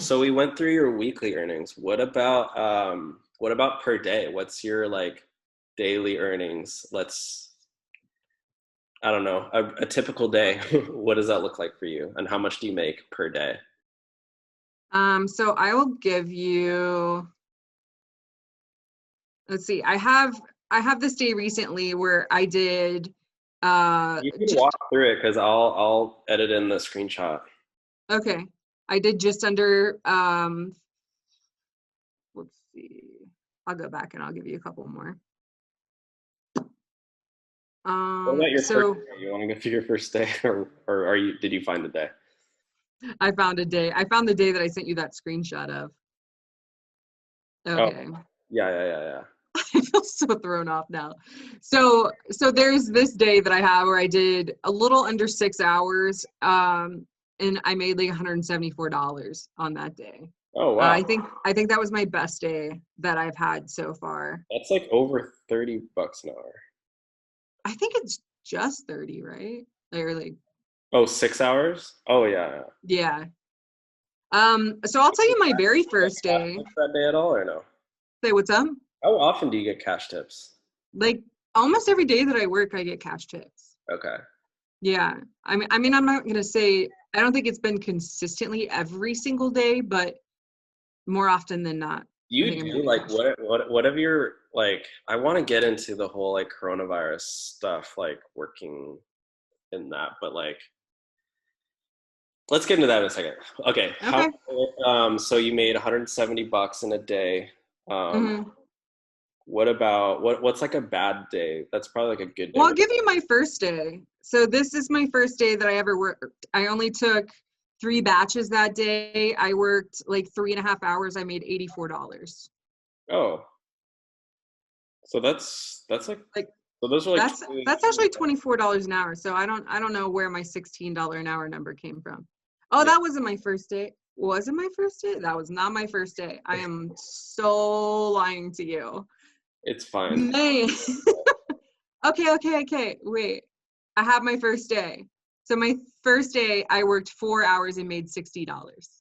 So we went through your weekly earnings. What about per day? What's your like daily earnings? I don't know, a typical day. What does that look like for you? And how much do you make per day? So I will give you, let's see, I have this day recently where I did You can just walk through it because I'll edit in the screenshot. okay. I did just under let's see. I'll go back and I'll give you a couple more. What about your So first day? You want to go through your first day, or did you find the day? I found a day. I found the day that I sent you that screenshot of. Oh, Okay. yeah. I feel so thrown off now. So there's this day that I have where I did a little under 6 hours, and I made like $174 on that day. Oh, wow. I think that was my best day that I've had so far. That's like over $30 an hour. I think it's just 30, right? Or like, Oh, 6 hours? Oh, yeah. yeah. So I'll tell you my very first day. That day at all or no? Say what's up? How often do you get cash tips? Like almost every day that I work, I get cash tips. Okay. Yeah. I mean, I'm not gonna say I don't think it's been consistently every single day, but more often than not. You do like whatever you're like. I want to get into the whole like coronavirus stuff, like working in that, but like, let's get into that in a second. Okay. Okay. So you made $170 in a day. Mm-hmm. What about what's like a bad day? That's probably like a good day. Well, I'll give you my first day. So this is my first day that I ever worked. I only took 3 batches that day. I worked like 3.5 hours. I made $84. Oh, so that's like Like so those are like that's actually $24 an hour. So I don't know where my $16 an hour number came from. Oh, that wasn't my first day. Was it my first day? That was not my first day. I am so lying to you. It's fine. Man. Okay. Wait. I have my first day. So my first day, I worked 4 hours and made $60.